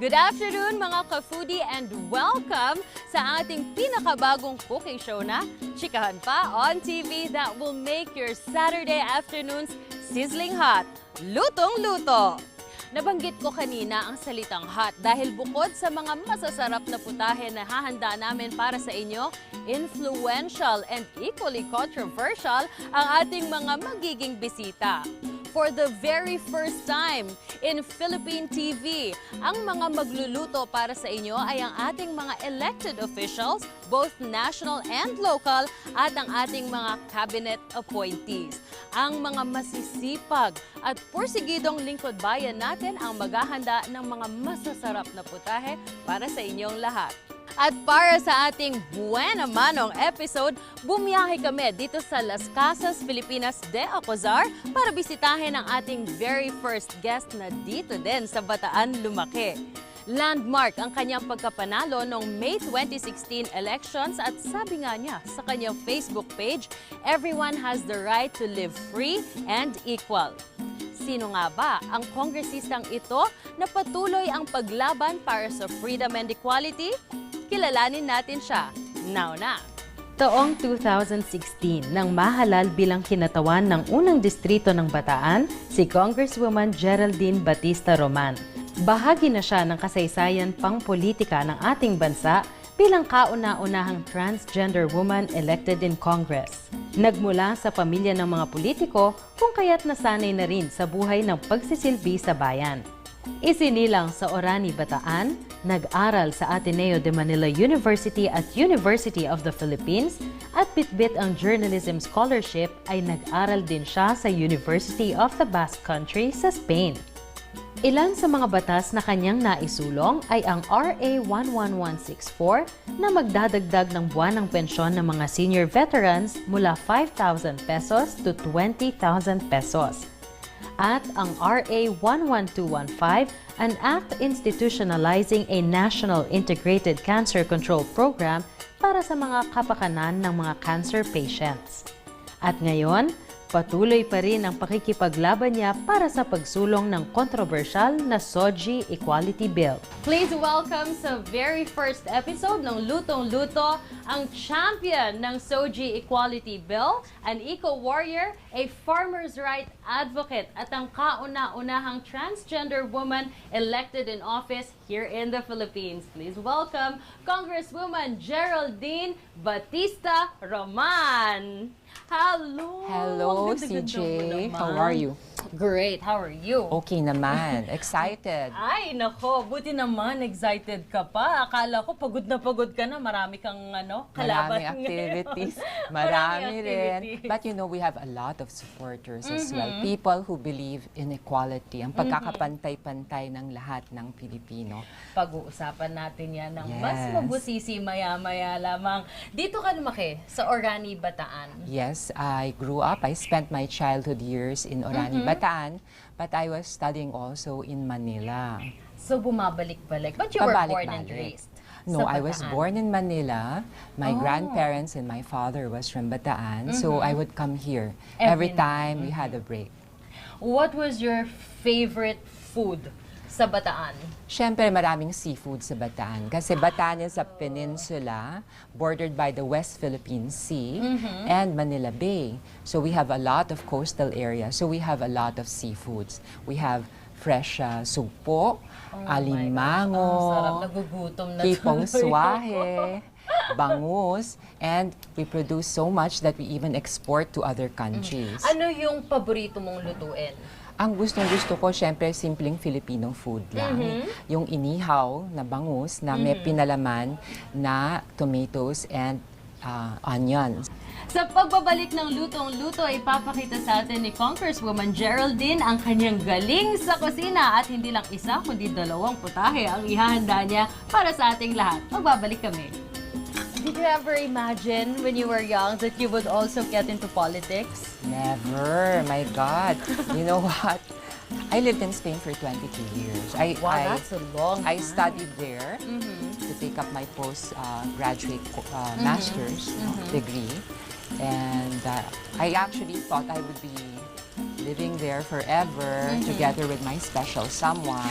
Good afternoon mga ka-foodie and welcome sa ating pinakabagong cooking show na Chikahan Pa on TV that will make your Saturday afternoons sizzling hot, Lutong-Luto. Nabanggit ko kanina ang salitang hot dahil bukod sa mga masasarap na putahe na hahanda namin para sa inyo, influential and equally controversial ang ating mga magiging bisita. For the very first time in Philippine TV, ang mga magluluto para sa inyo ay ang ating mga elected officials, both national and local, at ang ating mga cabinet appointees. Ang mga masisipag at porsigidong lingkod bayan natin ang maghahanda ng mga masasarap na putahe para sa inyong lahat. At para sa ating Buena Manong episode, bumiyahe kami dito sa Las Casas, Filipinas de Acozar para bisitahin ang ating very first guest na dito din sa Bataan lumaki. Landmark ang kanyang pagkapanalo noong May 2016 elections at sabi nga niya sa kanyang Facebook page, "Everyone has the right to live free and equal." Sino nga ba ang kongresistang ito na patuloy ang paglaban para sa freedom and equality? Kilalanin natin siya. Now na! Taong 2016, nang mahalal bilang kinatawan ng unang distrito ng Bataan, si Congresswoman Geraldine Batista Roman. Bahagi na siya ng kasaysayan pang-politika ng ating bansa bilang kauna-unahang transgender woman elected in Congress. Nagmula sa pamilya ng mga politiko kung kaya't nasanay na rin sa buhay ng pagsisilbi sa bayan. Isinilang sa Orani, Bataan, nag-aral sa Ateneo de Manila University at University of the Philippines at bitbit ang journalism scholarship ay nag-aral din siya sa University of the Basque Country sa Spain. Ilan sa mga batas na kanyang naisulong ay ang RA 11164 na magdadagdag ng buwanang pensyon ng mga senior veterans mula 5,000 pesos to 20,000 pesos. At ang RA 11215, an act institutionalizing a national integrated cancer control program para sa mga kapakanan ng mga cancer patients. At ngayon, patuloy pa rin ang pakikipaglaban niya para sa pagsulong ng kontrobersyal na SOGI Equality Bill. Please welcome sa very first episode ng Lutong-Luto ang champion ng SOGI Equality Bill, an eco-warrior, a farmer's right advocate at ang kauna-unahang transgender woman elected in office here in the Philippines. Please welcome Congresswoman Geraldine Batista Roman. Hello! Hello, CJ. How are you? Great. How are you? Okay naman. Excited. Ay, nako. Buti naman. Excited ka pa. Akala ko pagod ka na. Marami kang kalaban. Marami activities. Marami rin. But you know, we have a lot of supporters as well. People who believe in equality. Ang pagkakapantay-pantay ng lahat ng Pilipino. Pag-uusapan natin yan ng mas Yes. mabusisi maya-maya lamang. Dito ka lumaki sa Orani, Bataan. Yes, I grew up. I spent my childhood years in Orani, Bataan. But I was studying also in Manila. So bumabalik-balik. But you were born and Pabalik-balik. raised No, sa I was Bataan. born in Manila. My grandparents and my father was from Bataan. So I would come here Every every time we had a break. What was your favorite food sa Bataan? Siyempre, maraming seafood sa Bataan. Kasi Bataan is a peninsula bordered by the West Philippine Sea and Manila Bay. So we have a lot of coastal areas. So we have a lot of seafoods. We have fresh sugpo, alimango, Ang sarap, nagugutom na tipong tuloy swahe, bangus, and we produce so much that we even export to other countries. Ano yung paborito mong lutuin? Ang gustong-gusto ko, syempre, simpleng Filipino food lang. Yung inihaw na bangus na may pinalaman na tomatoes and onions. Sa pagbabalik ng Lutong-Luto, ipapakita sa atin ni Congresswoman Geraldine ang kanyang galing sa kusina at hindi lang isa kundi dalawang putahe ang ihahanda niya para sa ating lahat. Magbabalik kami. Did you ever imagine when you were young that you would also get into politics? Never. My God. You know what? I lived in Spain for 22 years. Wow, that's a long I time. studied there to take up my postgraduate master's degree. And I actually thought I would be living there forever together with my special someone.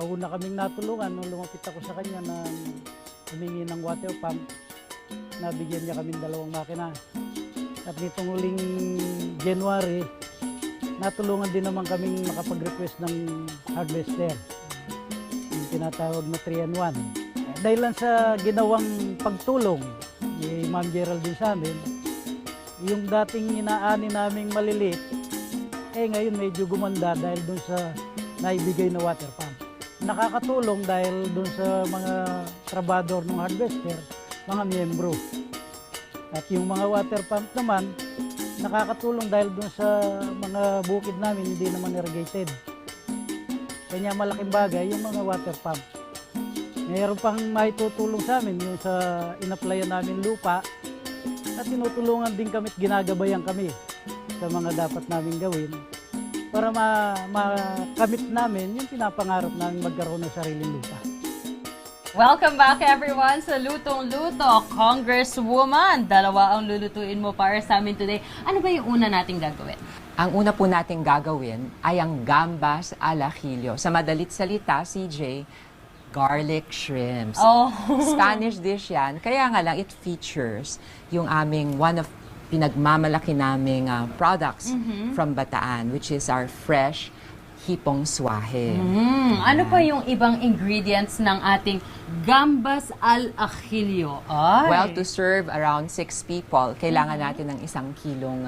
Una kaming natulungan nung lumapit ako sa kanya na humingi ng water pump. Nabigyan niya kaming 2 makina. At nitong huling January, natulungan din naman kaming makapag-request ng harvester. Yung tinatawag na 3-in-1. Dahil lang sa ginawang pagtulong ni Ma'am Geraldine sa amin, yung dating inaani naming maliliit, ngayon medyo gumanda dahil dun sa naibigay na water pump. Nakakatulong dahil dun sa mga trabador ng harvester, mga miyembro. At yung mga water pump naman, nakakatulong dahil dun sa mga bukid namin hindi naman irrigated. Kanya malaking bagay yung mga water pump. Mayroon pang maitutulong sa amin yung sa inaplayan namin lupa at tinutulungan din kami at ginagabayan kami sa mga dapat namin gawin para makamit namin yung pinapangarap namin magkaroon ng sariling lupa. Welcome back everyone sa Lutong-Luto, Congresswoman. 2 ang lulutuin mo para sa amin today. Ano ba yung una nating gagawin? Ang una po nating gagawin ay ang gambas al ajillo. Sa madalit salita, CJ, garlic shrimps. Oh. Spanish dish yan. Kaya nga lang, it features yung aming one of pinagmamalaki naming products from Bataan, which is our fresh hipong swahe. Ano pa yung ibang ingredients ng ating gambas al ajillo? Ay. Well, to serve around 6 people, kailangan natin ng 1 kilong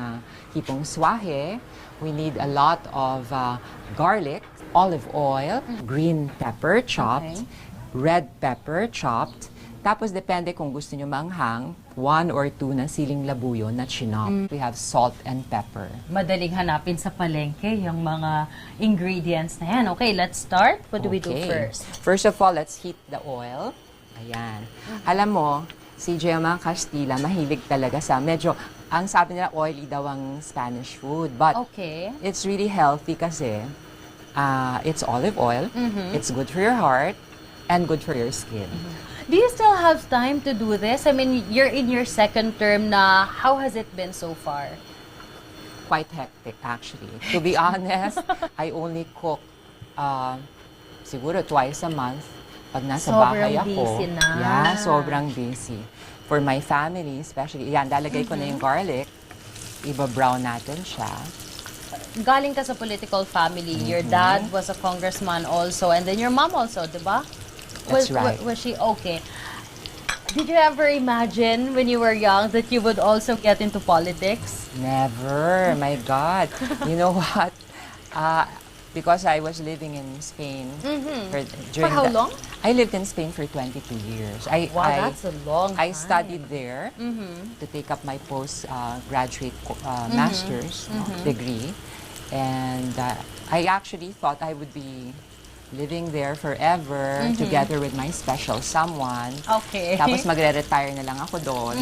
hipong swahe. We need a lot of garlic, olive oil, green pepper chopped, red pepper chopped. Tapos depende kung gusto nyo manghang, 1 or 2 na siling labuyo na chinop. We have salt and pepper. Madaling hanapin sa palengke yung mga ingredients na yan. Okay, let's start. What do we do first? First of all, let's heat the oil. Ayan. Alam mo, si Gemma Castilla, mahilig talaga sa medyo, ang sabi nila, oily daw ang Spanish food. But it's really healthy kasi it's olive oil, it's good for your heart, and good for your skin. Do you still have time to do this? I mean, you're in your 2nd term na. How has it been so far? Quite hectic, actually. To be honest, I only cook siguro twice a month pag nasa bahay ako. Sobrang busy na. Yeah, sobrang busy. For my family, especially, yan, lalagay ko na yung garlic. Iba-brown natin siya. Galing ka sa political family. Your dad was a congressman also, and then your mom also, di ba? That's right. Was she okay? Did you ever imagine when you were young that you would also get into politics? Never. My God. You know what? Because I was living in Spain. For how long? I lived in Spain for 22 years. Wow, that's a long time. I studied there to take up my postgraduate master's degree. And I actually thought I would be living there forever together with my special someone. Okay. Tapos magre-retire na lang ako doon.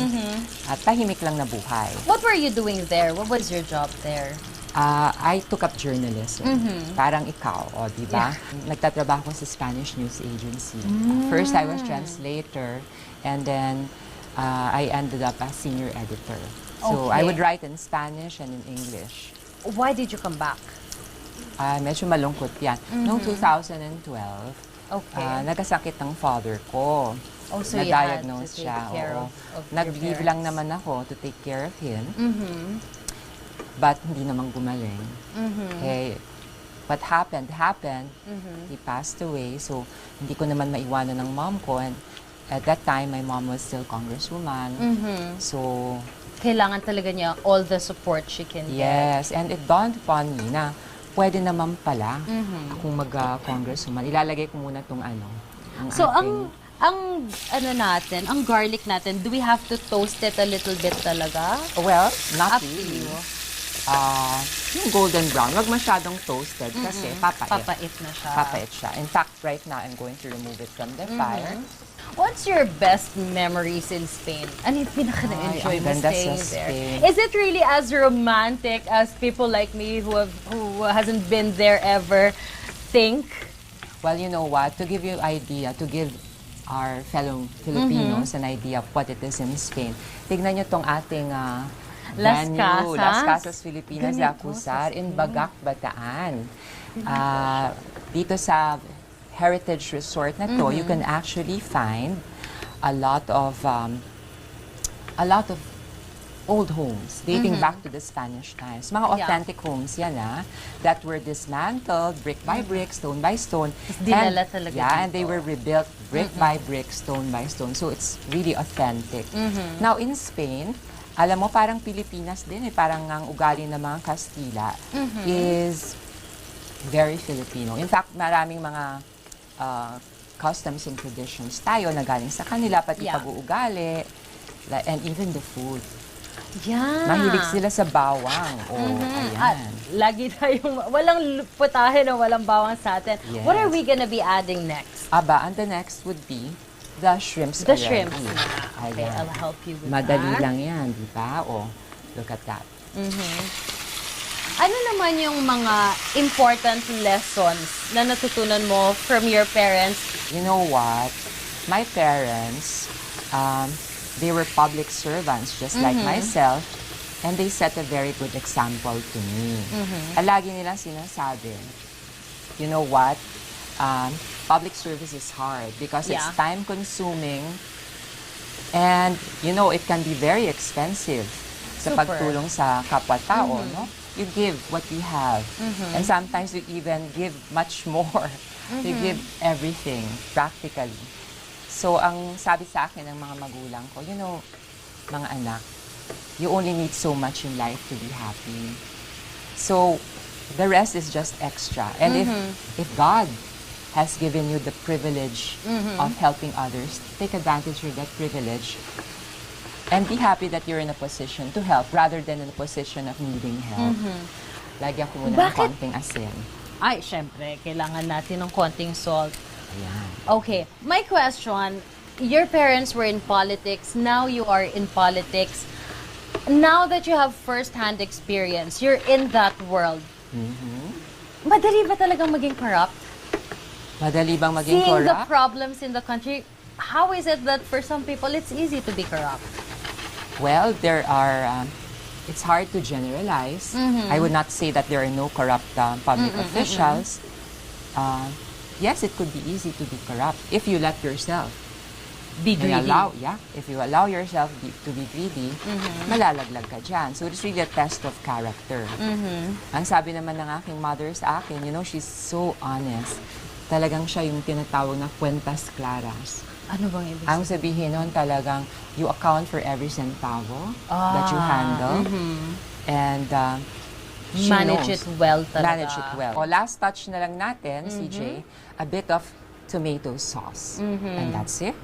At tahimik lang na buhay. What were you doing there? What was your job there? I took up journalism. Parang ikaw, o di ba? Nagtatrabaho ko sa Spanish news agency. First, I was translator, and then I ended up as senior editor. So I would write in Spanish and in English. Why did you come back? Medyo malungkot yan. Noong 2012, nagkasakit ng father ko. Oh, so you had to Na-diagnose take siya. care Oo. of your Nag-leave lang naman ako to take care of him. But hindi naman gumaling. Okay, what happened. He passed away. So, hindi ko naman maiwanan ng mom ko. And at that time, my mom was still congresswoman. So, kailangan talaga niya all the support she can get. yes, and it dawned upon me na pwede naman pala akong mag-congresswoman. Ilalagay ko muna itong ang So, ating... ang garlic natin, do we have to toast it a little bit talaga? Well, not Up to really. you. Yung golden brown, wag masyadong toasted kasi papait. Papait na siya. Papait siya. In fact, right now, I'm going to remove it from the fire. What's your best memories in Spain? Ano yung pinaka-na-enjoy Ay, mo ang ganda staying sa there? Spain. Is it really as romantic as people like me who hasn't been there ever think? Well, you know what? To give you idea, to give our fellow Filipinos an idea of what it is in Spain, tignan nyo tong ating Las venue, Casas. Las Casas Filipinas de Ganito, Acusar sa in Spain. Bagac, Bataan. Dito sa heritage resort na to, you can actually find a lot of old homes dating back to the Spanish times. Mga Yeah. authentic homes yan, that were dismantled brick by brick, stone by stone. Dinala talaga Yeah, and dito. they were rebuilt brick by brick, stone by stone. So it's really authentic. Now in Spain, alam mo parang Pilipinas din parang ang ugali ng mga Kastila is very Filipino. In fact, maraming mga customs and traditions tayo na galing sa kanila, pati Yeah. pag-uugali, and even the food. Yeah. Mahilig sila sa bawang. Oh, At ayan. lagi tayong walang putahe o walang bawang sa atin. Yes. What are we gonna be adding next? Aba, and the next would be the shrimps. The already. shrimps na. Okay, Ayan. I'll help you with Madali that. lang yan, di ba? Oh, look at that. Ano naman yung mga important lessons na natutunan mo from your parents? You know what? My parents, they were public servants just like myself, and they set a very good example to me. Lagi nilang sinasabi, you know what? Public service is hard because Yeah. it's time-consuming, and you know, it can be very expensive sa Super. pagtulong sa kapwa-tao, no? You give what you have. And sometimes you even give much more. You give everything, practically. So, ang sabi sa akin ng mga magulang ko, you know, mga anak, you only need so much in life to be happy. So, the rest is just extra. And if God has given you the privilege of helping others, take advantage of that privilege and be happy that you're in a position to help rather than in a position of needing help. Lagyan ko muna ng Bakit? konting asin. Ay, syempre, kailangan natin ng konting salt. Ayan. Okay, my question, your parents were in politics, now you are in politics. Now that you have first-hand experience, you're in that world. Madali ba talagang maging corrupt? Madali bang maging Seeing the corrupt? problems in the country, how is it that for some people it's easy to be corrupt? Well, there are, it's hard to generalize. I would not say that there are no corrupt public officials. Yes, it could be easy to be corrupt if you let yourself. Be greedy. If you allow yourself to be greedy, malalaglag ka dyan. So it's really a test of character. Ang sabi naman ng aking mother sa akin, you know, she's so honest. Talagang siya yung tinatawag na cuentas claras. Ano bang ibig Ang sabihin nun talagang you account for every centavo that you handle. And she Manage knows. it well talaga. Manage it well. O, last touch na lang natin, CJ, a bit of tomato sauce. And that's it.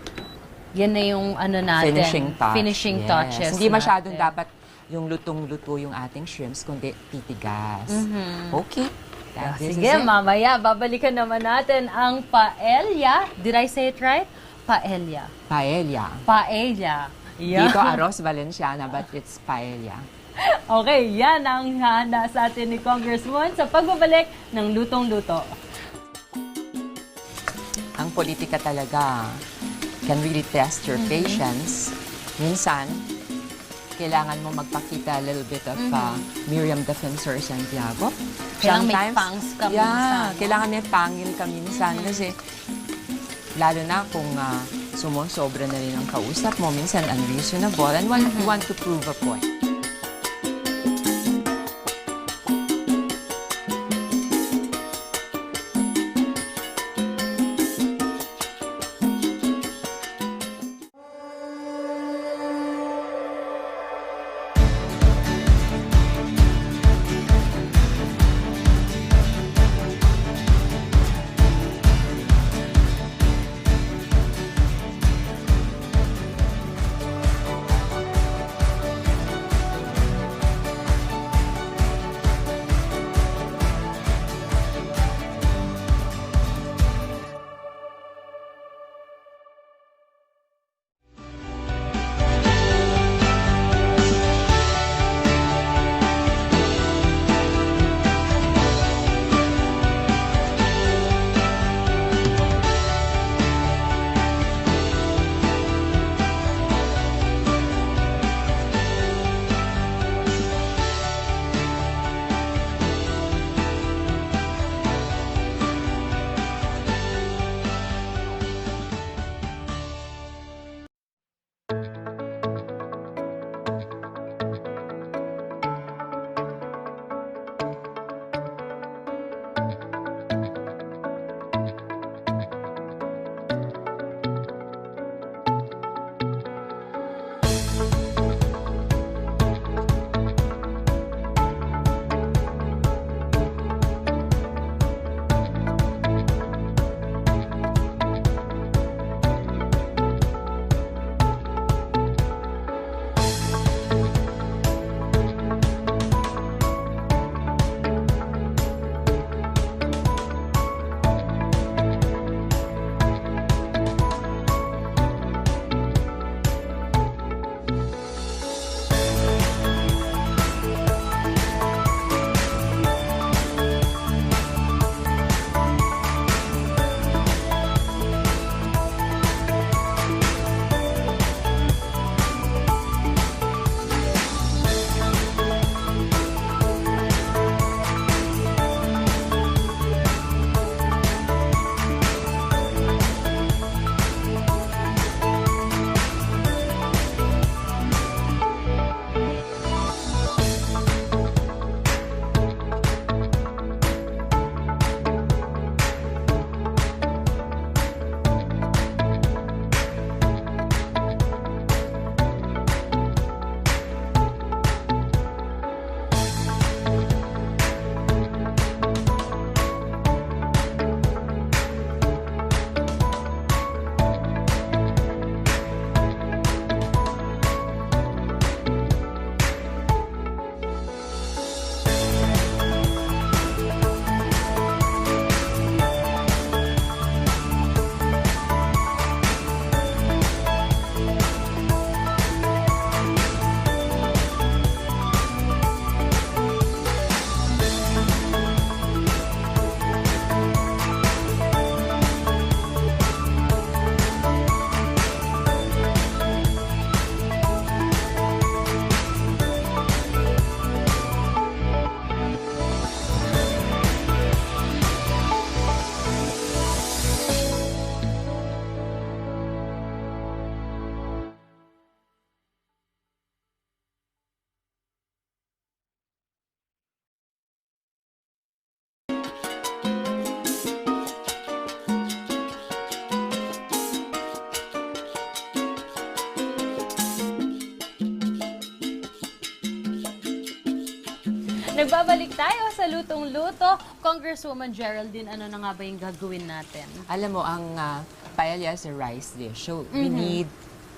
Yan na yung ano natin. Finishing touch. Finishing Yes. touches Hindi masyadong natin. dapat yung lutong-luto yung ating shrimps, kundi titigas. Okay. This is Sige, it. mamaya, babalikan naman natin ang paella. Did I say it right? Paella. Paella. Paella. Yeah. Dito, arroz valenciana, but it's paella. Okay, yan ang hahanda sa atin ni Congressman sa pagbabalik ng Lutong-Luto. Ang politika talaga can really test your patience. Minsan, kailangan mo magpakita a little bit of Miriam Defensor Santiago. Kailangan may Sometimes, pangs ka minsan, no? Kailangan may pangil ka minsan kasi lalo na kung sumusobra na rin ang kausap mo, minsan unreasonable and you want to prove a point. Nagbabalik tayo sa Lutong-Luto. Congresswoman Geraldine, ano na nga ba yung gagawin natin? Alam mo, ang paella is a rice dish. So, we need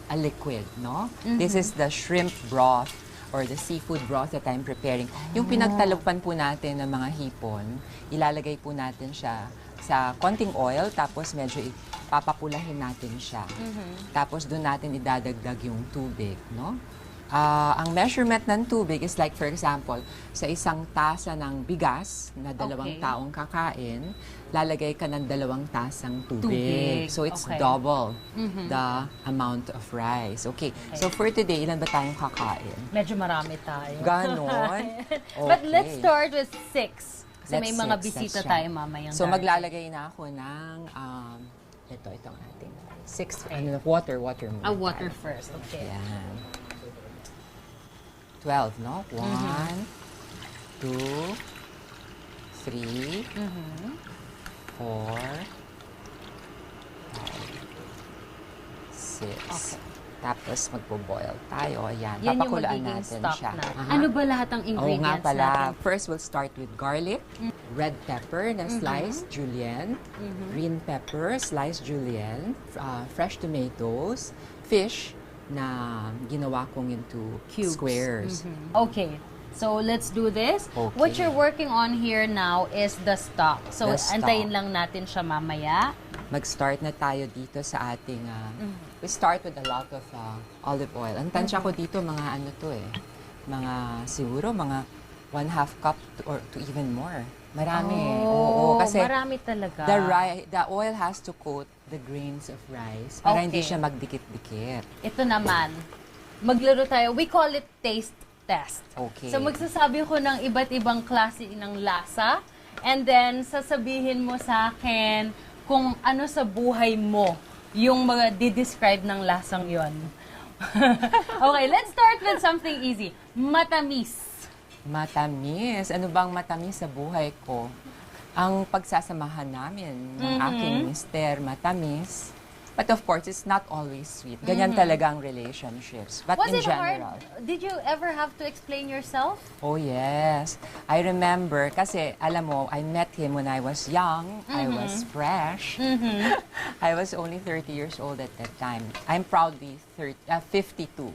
a liquid, no? This is the shrimp broth or the seafood broth that I'm preparing. Yung pinagtalupan po natin ng mga hipon, ilalagay po natin siya sa konting oil, tapos medyo papakulahin natin siya. Tapos doon natin idadagdag yung tubig, no? Ang measurement ng tubig is like, for example, sa isang tasa ng bigas na dalawang taong kakain, lalagay ka ng 2 tasang tubig. So, it's double the amount of rice. Okay. So, for today, ilan ba tayong kakain? Medyo marami tayo. Ganon? But let's start with 6. Kasi may mga That's bisita right. tayo mamayang So, darating. maglalagay na ako ng, itong ating 6, water muna. Water tayo. first. Okay. Yan. 12, no? 1, 2, 3, 4, 5, 6. Tapos magbo-boil tayo. Ayan, Yan yung papakulaan magiging natin stock siya. natin. Aha. Ano ba lahat ng Oo nga ingredients pala. natin? First, we'll start with garlic, red pepper na sliced julienne, green pepper, sliced julienne, fresh tomatoes, fish na ginawa kong into Cubes. squares. Okay. So, let's do this. Okay. What you're working on here now is the stock. So, The stock. antayin lang natin siya mamaya. Mag-start na tayo dito sa ating, we start with a lot of olive oil. Ang tansya ko dito, mga ano to siguro mga 1/2 cup or to even more. Marami. Oo, kasi marami talaga. the oil has to coat the grains of rice para hindi Okay. siya magdikit-dikit. Ito naman, maglaro tayo. We call it taste test. Okay. So, magsasabi ko ng iba't ibang klase ng lasa. And then, sasabihin mo sa akin kung ano sa buhay mo yung mga di-describe ng lasang yon. Okay, let's start with something easy. Matamis. Matamis. Ano bang matamis sa buhay ko? Ang pagsasamahan namin ng aking mister, matamis. But of course, it's not always sweet. Ganyan talaga ang relationships. But Was in it general, hard? Did you ever have to explain yourself? oh yes. I remember, kasi alam mo, I met him when I was young. I was fresh. I was only 30 years old at that time. I'm proudly 52.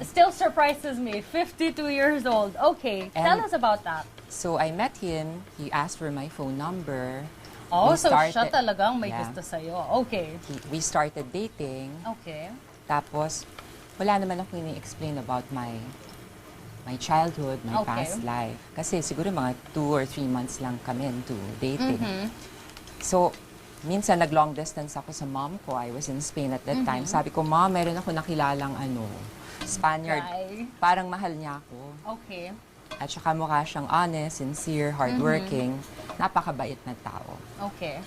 Still surprises me. 52 years old. Okay, tell And- us about that. So I met him. He asked for my phone number. Oh, We so siya started- talagang may Yeah. gusto sa'yo. Okay. We started dating. Okay. Tapos, wala naman ako ini-explain about my childhood, my Okay. past life. Kasi siguro mga 2 or 3 months lang kami into dating. So, minsan nag-long distance ako sa mom ko. I was in Spain at that time. Sabi ko, Mom, meron ako nakilalang Spaniard. Guy. Parang mahal niya ako. Okay. At saka mukha siyang honest, sincere, hardworking. Napakabait na tao. Okay.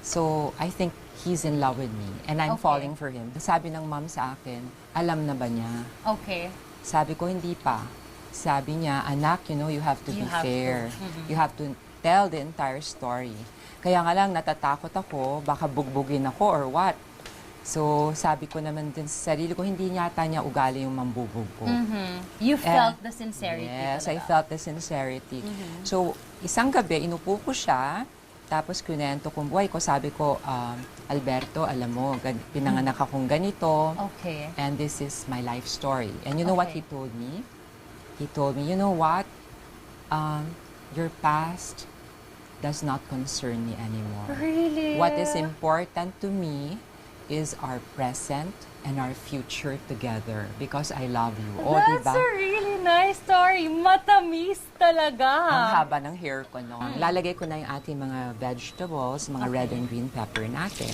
So, I think he's in love with me. And I'm Okay. falling for him. Sabi ng mom sa akin, alam na ba niya? Okay. Sabi ko, hindi pa. Sabi niya, anak, you have to You be have to. fair. You have to tell the entire story. Kaya nga lang, natatakot ako, baka bugbugin ako or what. So, sabi ko naman din sa sarili ko, hindi yata niya ugali yung mambubugbog. You felt the sincerity. Yes, I talaga. felt the sincerity. So, isang gabi, inupo ko siya, tapos kunento kong buhay ko, sabi ko, Alberto, alam mo, pinanganak akong ganito, Okay. and this is my life story. And you know what Okay. he told me? He told me, you know what? Your past does not concern me anymore. Really? What is important to me is our present and our future together because I love you. O, That's diba? a really nice story. Matamis talaga. Ang haba ng hair ko noon. Lalagay ko na yung ating mga vegetables, mga red and green pepper natin.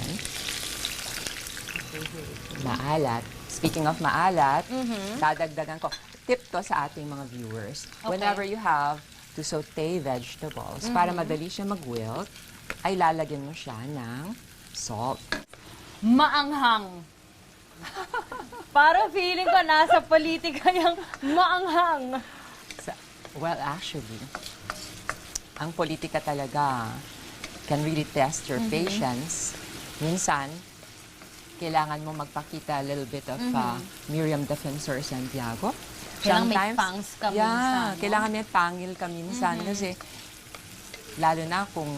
Maalat. Speaking of maalat, dadagdagan ko. Tip to sa ating mga viewers. Whenever you have to saute vegetables, para madali siya mag-wilt, ay lalagyan mo siya ng salt. Maanghang. Para feeling ko nasa politika yung maanghang. Well, actually, ang politika talaga can really test your patience. Minsan, kailangan mo magpakita a little bit of Miriam Defensor Santiago Kailangan may Sometimes, fangs ka yeah, minsan, no? kailangan may pangil ka minsan kasi lalo na kung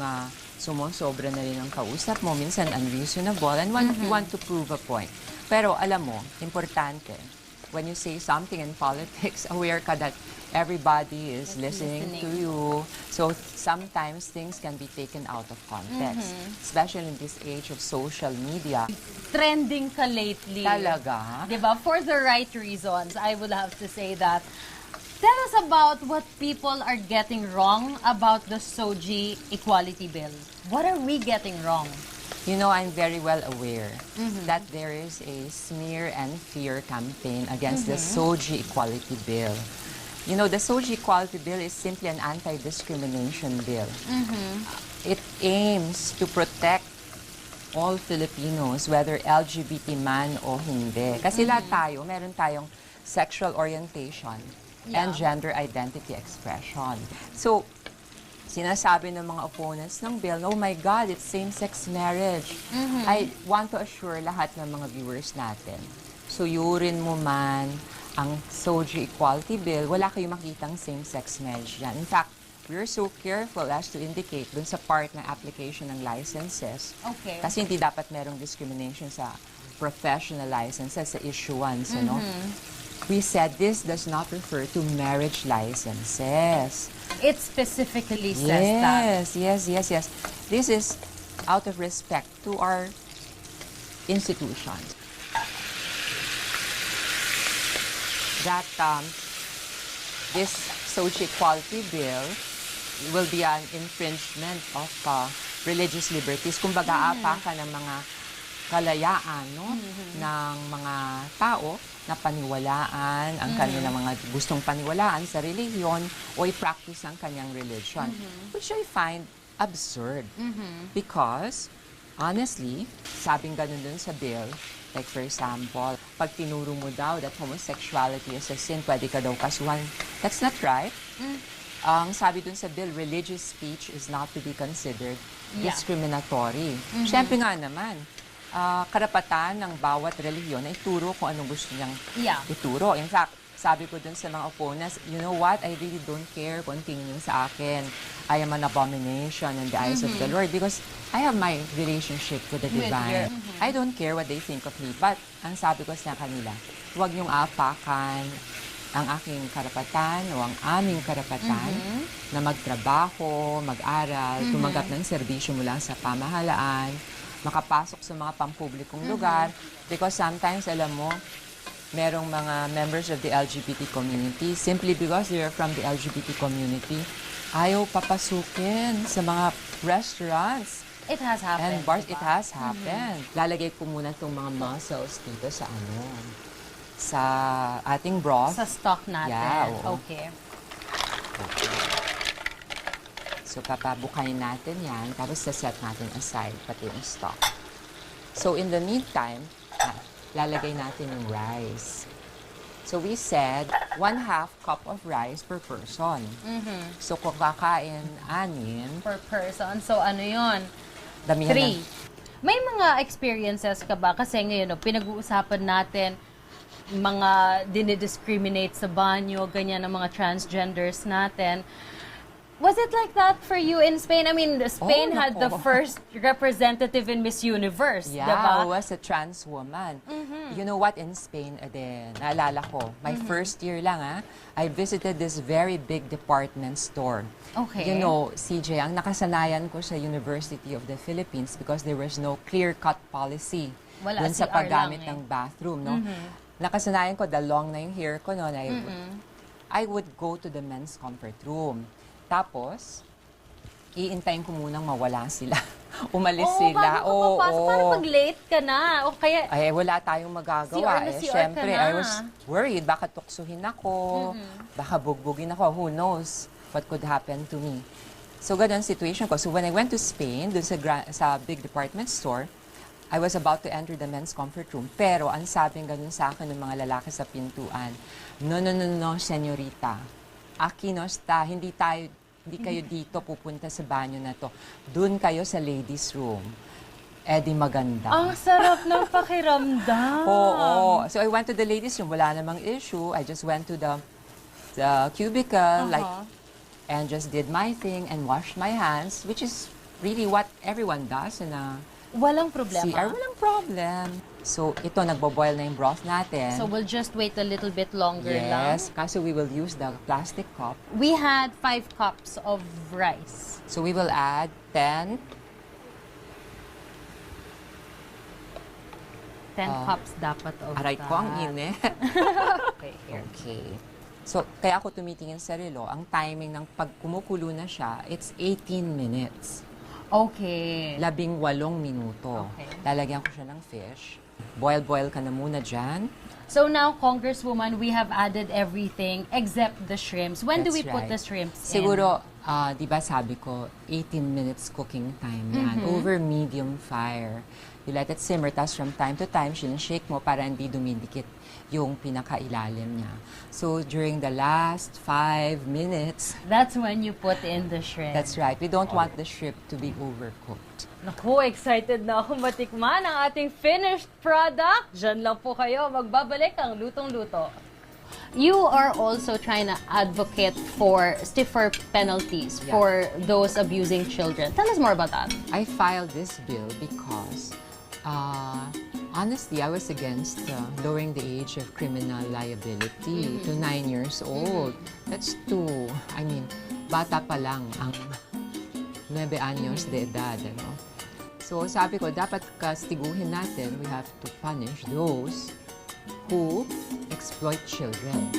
sumusobra na rin ang kausap mo, minsan unreasonable and you want to prove a point. Pero alam mo, importante, when you say something in politics, aware ka that everybody is listening to you. So sometimes things can be taken out of context, especially in this age of social media. Trending ka lately. Talaga? Diba? For the right reasons, I would have to say that. Tell us about what people are getting wrong about the SOGI Equality Bill. What are we getting wrong? You know, I'm very well aware that there is a smear and fear campaign against the SOGI Equality Bill. You know, the SOGI Equality Bill is simply an anti-discrimination bill. It aims to protect all Filipinos, whether LGBT man o hindi. Kasi lahat tayo, meron tayong sexual orientation and gender identity expression. So, sinasabi ng mga opponents ng bill, oh my God, it's same-sex marriage. I want to assure lahat ng mga viewers natin, suyurin mo man ang SOGI Equality Bill, wala kayong makitang same-sex marriage yan. In fact, we're so careful as to indicate dun sa part ng application ng licenses. Okay. Kasi hindi dapat merong discrimination sa professional licenses, sa issuance, you know? We said this does not refer to marriage licenses. It specifically says that. Yes. This is out of respect to our institutions. That this SOGI Equality Bill will be an infringement of religious liberties. Kumbaga, apakan ng mga kalayaan, no? Ng mga tao na paniwalaan ang kanilang mga gustong paniwalaan sa relihiyon o i-practice ang kanyang religion, which I find absurd. Because, honestly, sabing ganun dun sa bill, like for example, pag tinuro mo daw that homosexuality is a sin, pwede ka daw kasuhan. That's not right. Ang sabi dun sa bill, religious speech is not to be considered discriminatory. Siyempre nga naman, karapatan ng bawat relihiyon na ituro kung anong gusto niyang ituro. In fact, sabi ko dun sa mga opponents, you know what, I really don't care kung tingin sa akin. I am an abomination in the eyes of the Lord because I have my relationship with the divine. I don't care what they think of me. But ang sabi ko sa kanila, huwag niyong apakan ang aking karapatan o ang aming karapatan na magtrabaho, mag-aral, tumanggap ng serbisyo mula sa pamahalaan, makapasok sa mga pampublikong lugar. Because sometimes, alam mo, merong mga members of the LGBT community, simply because they are from the LGBT community, ayaw papasukin sa mga restaurants. It has happened. And bars, it has happened. Lalagay ko muna itong mga muscles dito sa sa ating broth. Sa stock natin. Yeah, oo. Okay. So, papabukayin natin yan, tapos saset natin aside, pati yung stock. So, in the meantime, lalagay natin yung rice. So, we said 1/2 cup of rice per person. So, kung kakain 6 Per person. So, ano yun? damihan 3. ng- May mga experiences ka ba? Kasi ngayon, pinag-uusapan natin mga dinidiscriminate sa banyo, ganyan ang mga transgenders natin. Was it like that for you in Spain? I mean, Spain had the nako. first representative in Miss Universe, Yeah, diba? I was a trans woman. You know what, in Spain, din, naalala ko, my first year lang, I visited this very big department store. Okay. You know, CJ, ang nakasanayan ko sa University of the Philippines because there was no clear-cut policy Wala, dun sa CR paggamit lang ng bathroom, no? Nakasanayan ko, the long na yung hair ko noon, I would go to the men's comfort room. Tapos, iintayin ko munang mawala sila. Umalis sila. Oo, bago ka papasok. Paano pag late ka na? O kaya, Ay, wala tayong magagawa. CR na CR ka Siyempre, na. I was worried. Baka tuksuhin ako. Baka bugbugin ako. Who knows what could happen to me. So, ganun ang situation ko. So, when I went to Spain, dun sa big department store, I was about to enter the men's comfort room. Pero, ang sabing ganun sa akin ng mga lalaki sa pintuan, no, senyorita. Aquí no está. Hindi kayo dito pupunta sa banyo na to. Doon kayo sa ladies' room. Eh di maganda. ang sarap ng pakiramdam. Oo. So I went to the ladies' room. Wala namang issue. I just went to the the cubicle, like, Uh-huh. and just did my thing and washed my hands, which is really what everyone does in a Walang problema. CR. Walang problem. So, ito, nagbo-boil na yung broth natin. So we'll just wait a little bit longer lang. yes, kaso we will use the plastic cup. We had 5 cups of rice. So, we will add 10 cups dapat of aray that. ko, ang init. Okay, here. Okay. So, kaya ako tumitingin sa relo, ang timing ng pag kumukulo na siya, it's 18 minutes. Okay. 18 minuto. Okay. Lalagyan ko siya ng fish. Boil ka na muna dyan. So now, Congresswoman, we have added everything except the shrimps. When do we That's put right. the shrimps in? Siguro, di ba sabi ko, 18 minutes cooking time yan. Over medium fire. You let it simmer, tapos from time to time, shake mo para hindi dumidikit yung pinakailalim niya. So, during the last 5 minutes, That's when you put in the shrimp. that's right, we don't want the shrimp to be overcooked. Naku, excited na akong matikman ang ating finished product. Diyan lang po kayo. Magbabalik ang Lutong-Luto. You are also trying to advocate for stiffer penalties Yeah. for those abusing children. Tell us more about that. I filed this bill because, honestly, I was against lowering the age of criminal liability to 9 years old. That's bata pa lang ang 9 anyos de edad, ano? So, sabi ko, dapat kastiguhin natin, we have to punish those who exploit children.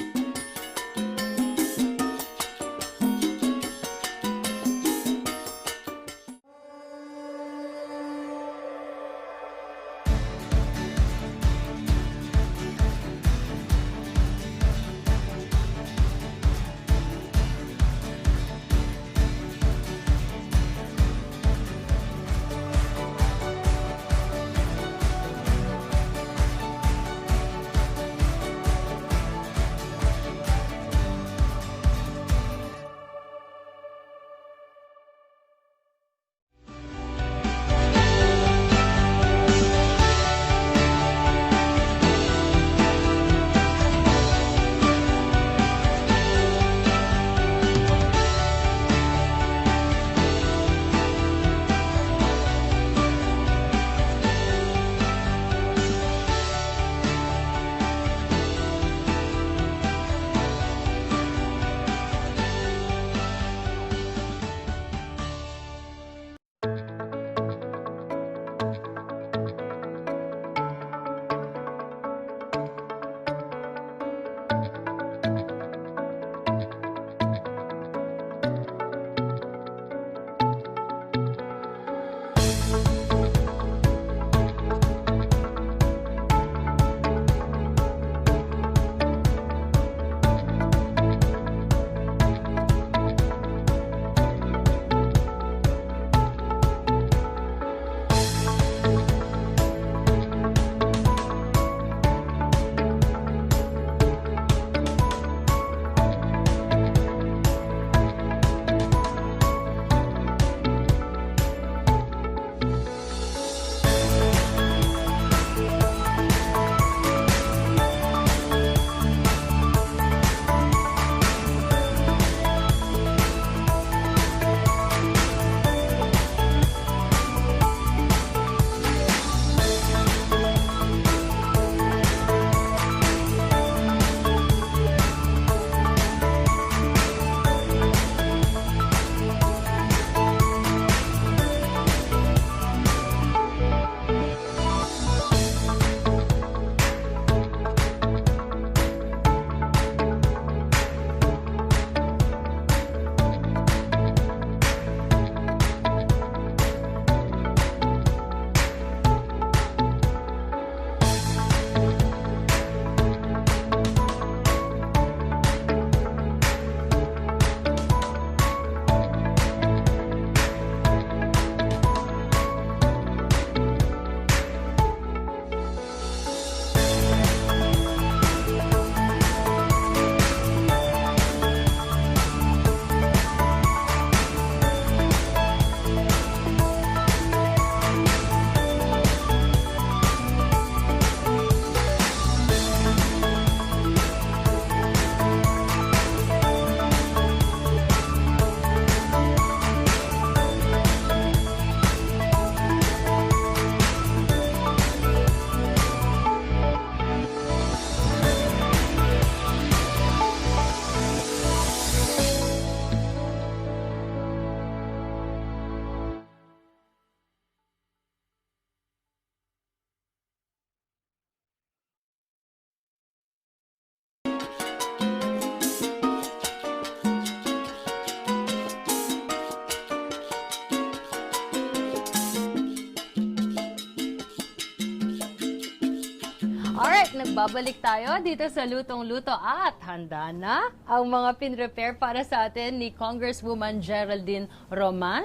Alright, nagbabalik tayo dito sa Lutong-Luto at handa na ang mga pinrepare para sa atin ni Congresswoman Geraldine Roman.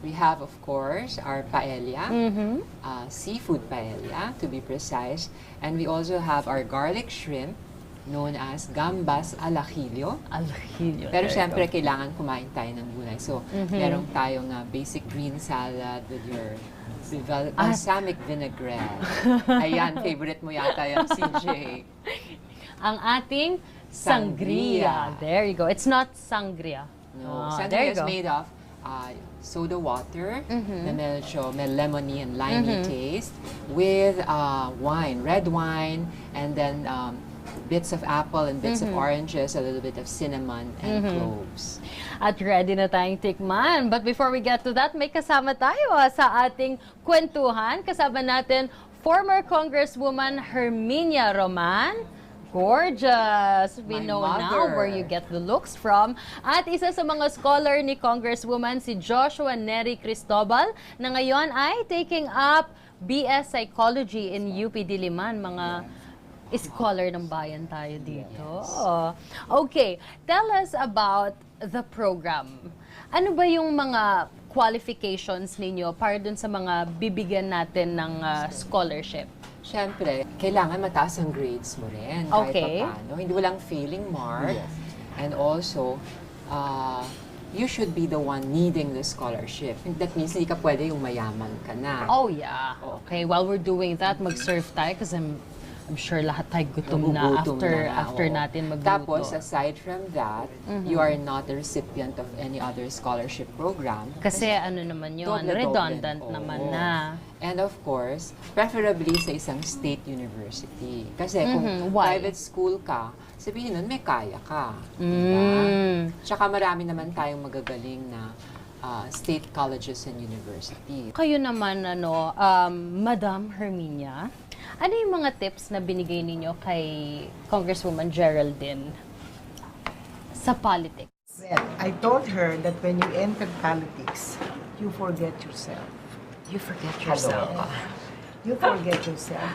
We have, of course, our paella, seafood paella, to be precise. And we also have our garlic shrimp, known as gambas al ajillo. Alhilyo. Pero syempre, kailangan kumain tayo ng gulay. So, meron tayong basic green salad with your balsamic vinaigrette. Ayan, favorite mo yata yung CJ. Ang ating sangria. There you go. It's not sangria. No, Ah, sangria there you is go. made of soda water na medyo may lemony and limey taste with wine, red wine, and then bits of apple and bits of oranges, a little bit of cinnamon and cloves. At ready na tayong tikman. But before we get to that, may kasama tayo sa ating kwentuhan. Kasama natin former Congresswoman Herminia Roman. Gorgeous! We My know now mother. where you get the looks from. At isa sa mga scholar ni Congresswoman, si Joshua Neri Cristobal, na ngayon ay taking up BS Psychology in UP Diliman. Mga scholar ng bayan tayo dito. Okay, tell us about the program. Ano ba yung mga qualifications ninyo para dun sa mga bibigyan natin ng scholarship? Siyempre, kailangan mataas ang grades mo rin. Okay. Kahit paano. Hindi walang failing mark. And also, you should be the one needing the scholarship. That means hindi ka pwede yung mayaman ka na. Oh yeah. Okay, while we're doing that, mag-serve tayo kasi I'm sure lahat tayo gutom na Nagugutom after oo. natin magluto. Tapos, aside from that, you are not a recipient of any other scholarship program. Kasi ano naman yun, Doble-doble. redundant Oo. naman na. And of course, preferably sa isang state university. Kasi kung Why? private school ka, sabihin nun, may kaya ka. Mm. Diba? Tsaka marami naman tayong magagaling na state colleges and universities. Kayo naman, Madam Herminia, ano yung mga tips na binigay ninyo kay Congresswoman Geraldine sa politics? Well, I told her that when you enter politics, you forget yourself. You forget yourself. You forget yourself.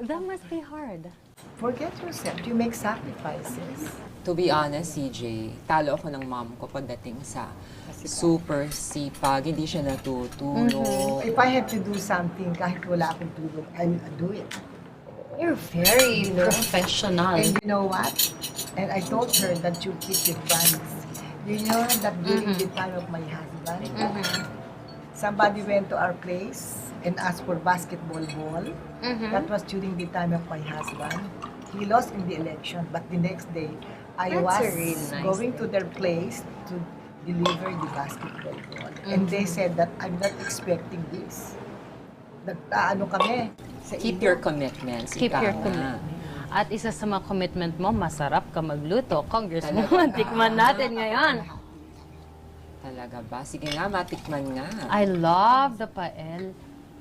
That must be hard. Forget yourself. You make sacrifices. To be honest, CJ, talo ako ng mom ko pagdating sa super sipag, hindi siya natutulog. If I have to do something, kahit wala akong tulog, I'll do it. You're very professional. And you know what? And I told her that you keep your promise. You know that during the time of my husband, somebody went to our place and asked for basketball ball. That was during the time of my husband. He lost in the election, but the next day, I That's was a really nice going to their place to deliver the basketball ball. And they said that I'm not expecting this. Nagtaano kami. Sa Keep inyo. your commitments. Keep ika your nga. commitment. At isa sa mga commitment mo, masarap ka magluto. Congresswoman, tikman natin ngayon. Talaga ba? Sige nga, matikman nga. I love the paella.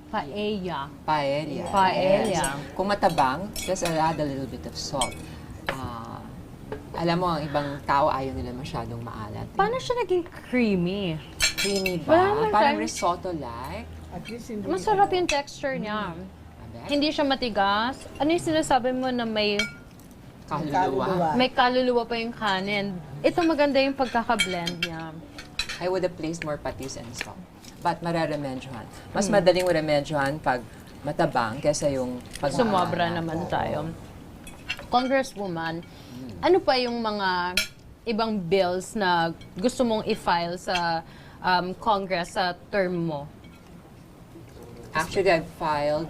Paella. Paella. Yes. Kung matabang, just add a little bit of salt. Alam mo, ang ibang tao ayaw nila masyadong maalat. Paano siya naging creamy? Creamy Wala ba? naman Parang tayong- risotto-like. At least hindi Masarap yung texture niya. Hindi siya matigas. Ano yung sinasabi mo na may Kaluluwa. may kaluluwa pa yung kanin? Ito maganda yung pagkaka-blend niya. I would have placed more patis and salt. But mararemedyohan. Mas madaling remedyohan pag matabang kesa yung pag Sumobra maalat. naman Oo. tayo. Congresswoman, ano pa yung mga ibang bills na gusto mong i-file sa Congress sa term mo? Actually, I've filed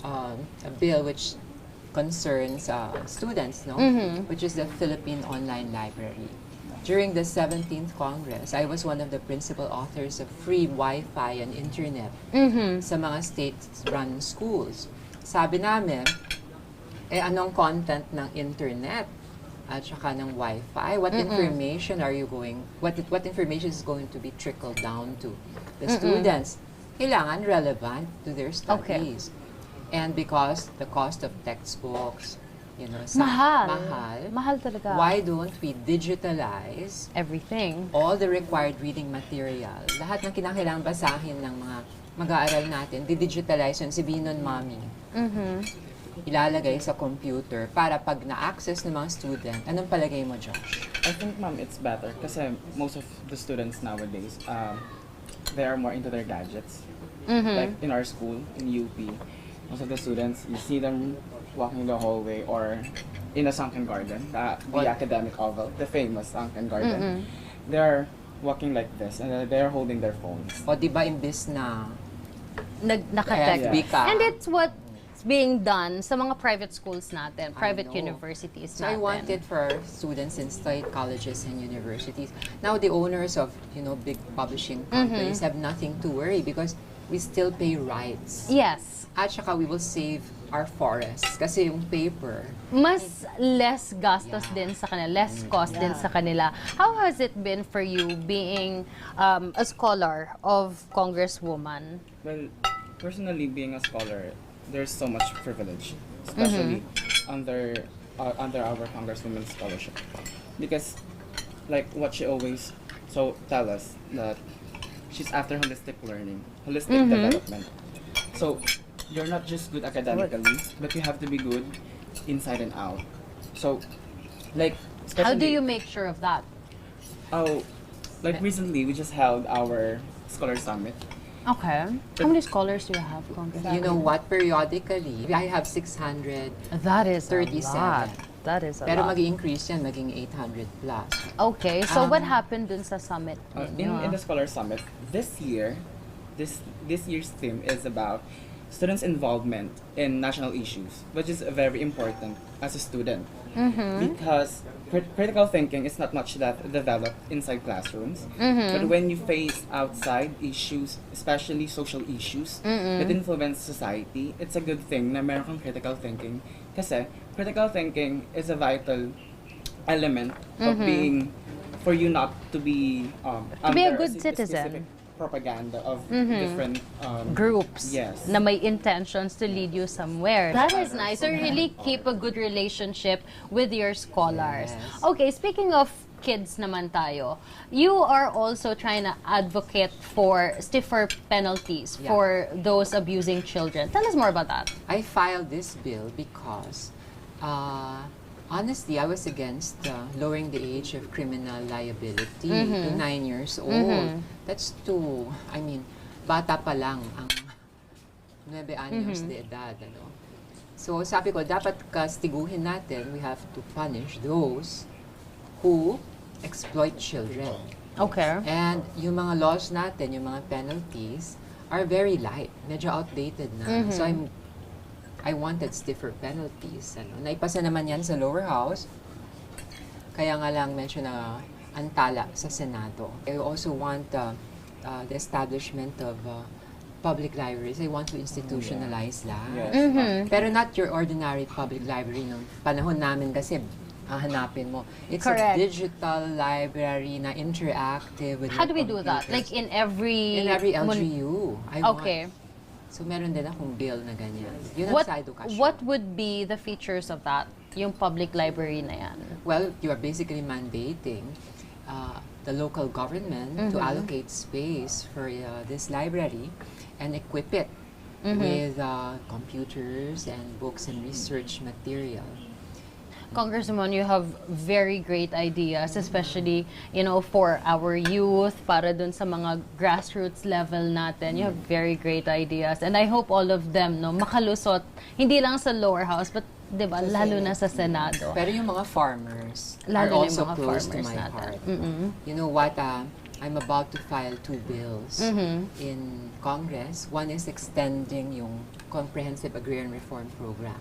a bill which concerns students, no? Which is the Philippine Online Library. During the 17th Congress, I was one of the principal authors of free Wi-Fi and internet sa mga state-run schools. Sabi namin, anong content ng internet at saka ng Wi-Fi? What information are you going, what information is going to be trickled down to the students? Kailangan relevant to their studies. And because the cost of textbooks, Mahal. mahal, Talaga. why don't we digitalize Everything. all the required reading material? Lahat ng kinakailangan basahin ng mga mag-aaral natin, di-digitalize yun, sabihin nun, Mommy. ilalagay sa computer para pag na-access ng mga student, anong palagay mo, Josh? I think, ma'am, it's better kasi most of the students nowadays, they are more into their gadgets. Like in our school, in UP, most of the students, you see them walking the hallway or in a sunken garden, the academic oval, the famous sunken garden. They're walking like this and they're holding their phones. O di ba imbis na Nakatek. FB ka? And it's what's being done sa mga private schools natin, private know. universities So I natin. want it for our students in state colleges and universities. Now the owners of, big publishing companies have nothing to worry because we still pay rights. Yes. At saka we will save our forests kasi yung paper. Mas less gastos din sa kanila, less cost din sa kanila. How has it been for you being a scholar of Congresswoman? Well, personally, being a scholar, there's so much privilege, especially under our Congresswoman's scholarship, because like what she always tell us that she's after holistic learning, holistic development. So you're not just good academically, but you have to be good inside and out. So like How do especially- you make sure of that? like recently we just held our scholar summit. Okay. How many scholars do you have, Congresswoman? You know what? Periodically, I have 637. That is a lot. That is a Pero lot. mag-increase yan, maging 800 plus. Okay, so what happened dun sa summit? In the Scholar Summit this year, this year's theme is about students' involvement in national issues, which is very important as a student because critical thinking is not much that developed inside classrooms, but when you face outside issues, especially social issues that influence society, it's a good thing na meron kang critical thinking kasi critical thinking is a vital element of being for you not to be be a under good specific citizen. propaganda of different Groups Yes. na may intentions to lead you somewhere. That is nice. So really keep a good relationship with your scholars. Yes. Okay, speaking of kids naman tayo, you are also trying to advocate for stiffer penalties Yeah. for those abusing children. Tell us more about that. I filed this bill because, honestly, I was against lowering the age of criminal liability to 9 years old. That's too, bata pa lang ang 9 anyos de edad. Ano? So sabi ko, dapat kastiguhin natin, we have to punish those who exploit children. Okay. And yung mga laws natin, yung mga penalties, are very light. Medyo outdated na. So I wanted stiffer penalties. Naipasa naman yan sa lower house. Kaya nga lang medyo na antala sa Senado. I also want the establishment of public libraries. I want to institutionalize that. Yes. Pero not your ordinary public library. No? Panahon namin kasi hanapin mo. It's Correct. a digital library na interactive with How do your we do that? computers. Like in every... In every LGU. I Okay. want. So meron din akong bill na ganyan. Yun ang What sa edukasyon. what would be the features of that? Yung public library na yan. Well, you are basically mandating the local government to allocate space for this library and equip it with computers and books and research material. Congresswoman, you have very great ideas, especially, for our youth, para dun sa mga grassroots level natin. You have very great ideas. And I hope all of them, makalusot, hindi lang sa lower house, but, di ba, lalo na sa Senado. Pero yung mga farmers Lalo are na yung also mga close to farmers my natin. heart. You know what? I'm about to file 2 bills in Congress. One is extending yung Comprehensive Agrarian Reform Program.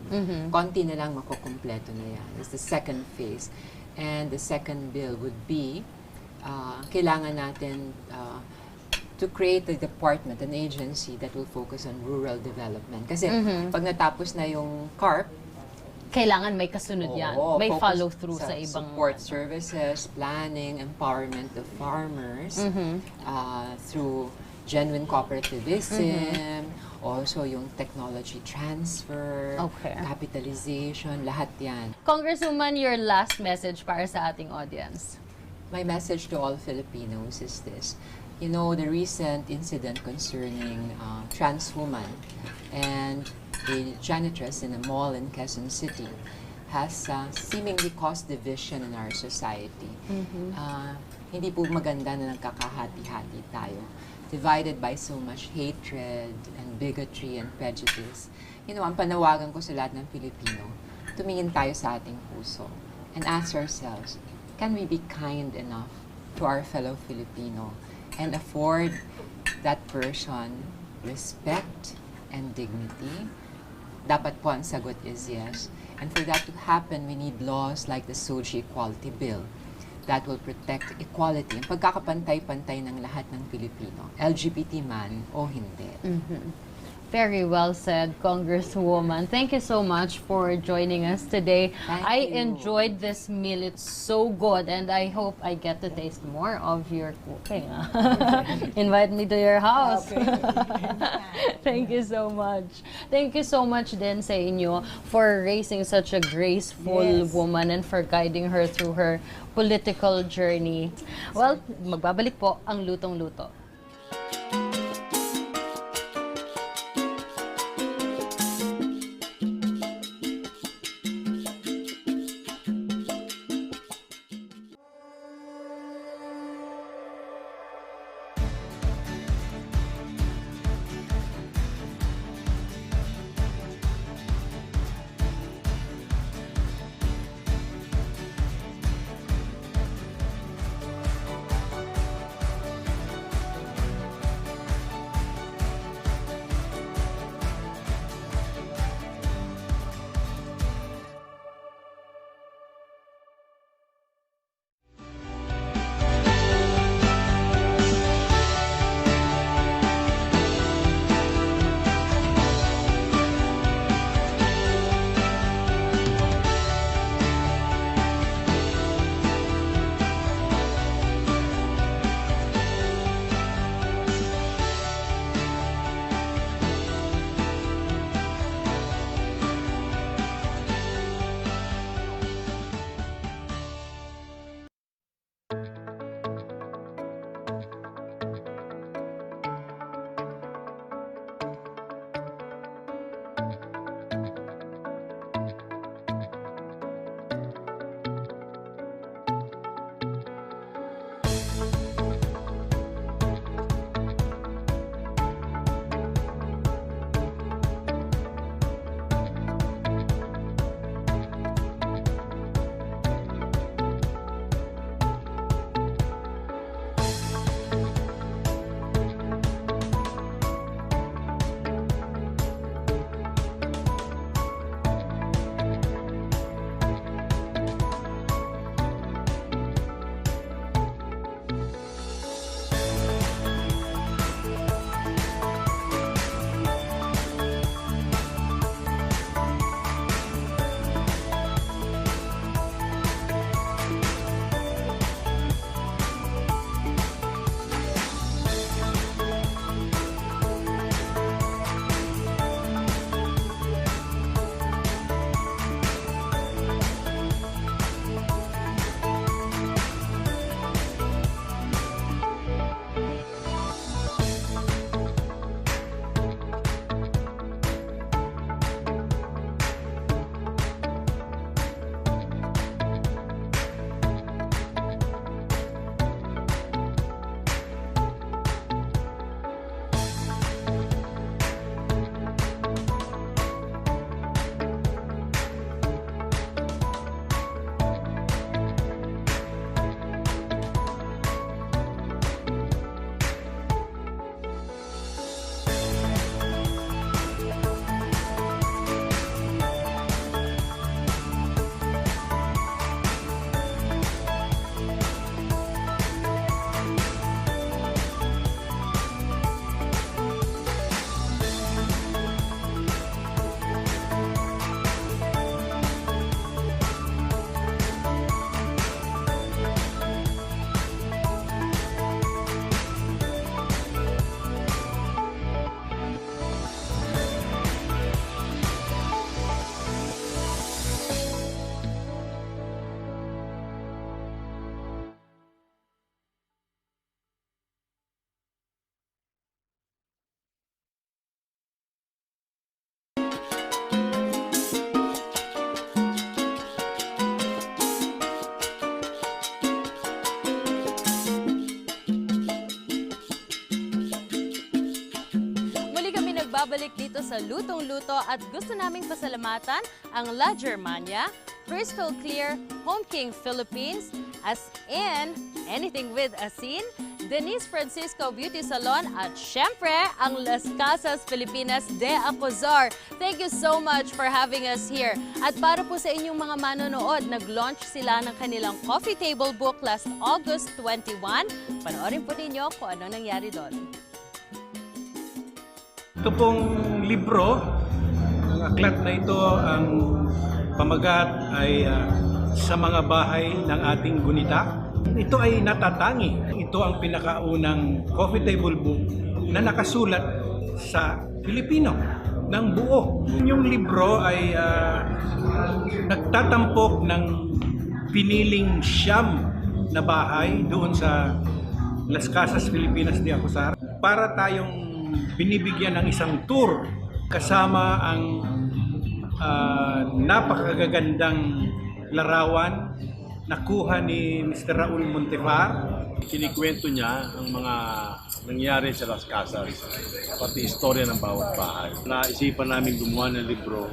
Konti na lang makukumpleto na yan. It's the second phase. And the second bill would be, kailangan natin to create a department, an agency that will focus on rural development. Kasi pag natapos na yung CARP, Kailangan may kasunod yan. Oo, May focus follow-through sa ibang... support services, planning, empowerment of farmers through genuine cooperativism, also yung technology transfer, Okay. capitalization, lahat yan. Congresswoman, your last message para sa ating audience. My message to all Filipinos is this. You know, the recent incident concerning trans woman and a janitress in a mall in Quezon City, has seemingly caused division in our society. Hindi po maganda na nagkakahati-hati tayo, divided by so much hatred and bigotry and prejudice. You know, ang panawagan ko sa lahat ng Pilipino, tumingin tayo sa ating puso and ask ourselves, can we be kind enough to our fellow Filipino and afford that person respect and dignity? Dapat po ang sagot is yes. And for that to happen, we need laws like the SOGI Equality Bill that will protect equality, ang pagkakapantay-pantay ng lahat ng Pilipino, LGBT man o hindi. Very well said, Congresswoman. Thank you so much for joining us today. Thank I you. enjoyed this meal. It's so good, and I hope I get to taste more of your cooking. Invite me to your house. Thank you so much. Thank you so much din sa inyo for raising such a graceful woman and for guiding her through her political journey. Well, magbabalik po ang Lutong-Luto. nagbabalik dito sa Lutong-Luto at gusto naming pasalamatan ang La Germania, Crystal Clear, Home King Philippines, as in Anything with Asin, Denise Francisco Beauty Salon at syempre ang Las Casas Filipinas de Acozar. Thank you so much for having us here. At para po sa inyong mga manonood, nag-launch sila ng kanilang coffee table book last August 21. Panoorin po ninyo kung ano nangyari doon. Ito pong libro, ang aklat na ito, ang pamagat ay sa mga bahay ng ating gunita. Ito ay natatangi. Ito ang pinakaunang coffee table book na nakasulat sa Pilipino ng buo. Yung libro ay nagtatampok ng piniling siyam na bahay doon sa Las Casas Filipinas de Acozar para tayong binibigyan ng isang tour kasama ang napakagagandang larawan nakuha ni Mr. Raul Montefar. Kinikwento niya ang mga nangyari sa Las Casas, pati istorya ng bawat bahay. Naisipan namin gumawa ng libro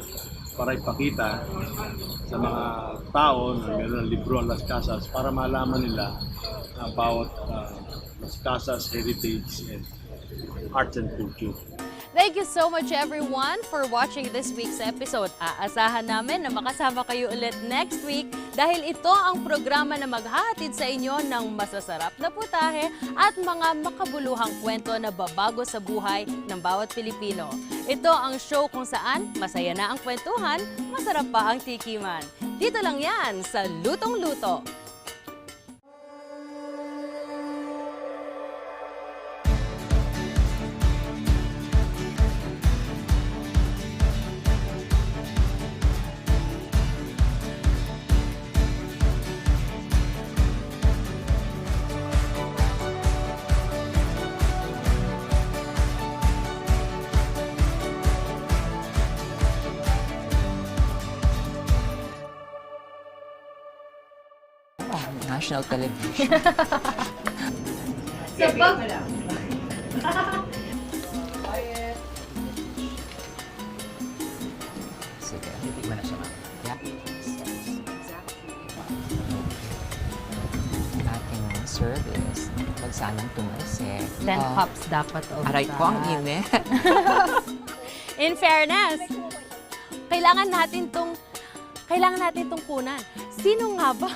para ipakita sa mga tao na mayroon ng libro ang Las Casas para malaman nila ang bawat Las Casas heritage and arts and culture. Thank you so much everyone for watching this week's episode. Aasahan namin na makasama kayo ulit next week dahil ito ang programa na maghahatid sa inyo ng masasarap na putahe at mga makabuluhang kwento na babago sa buhay ng bawat Pilipino. Ito ang show kung saan masaya na ang kwentuhan, masarap pa ang tikiman. Dito lang yan sa Lutong-Luto. National television. Sige, hindi mo na siya. Yeah. Ating service. Huwag sanang tumalsik. 10 cups dapat of Aray ko, ang that. init. In fairness, kailangan natin tong kunan. Sino nga ba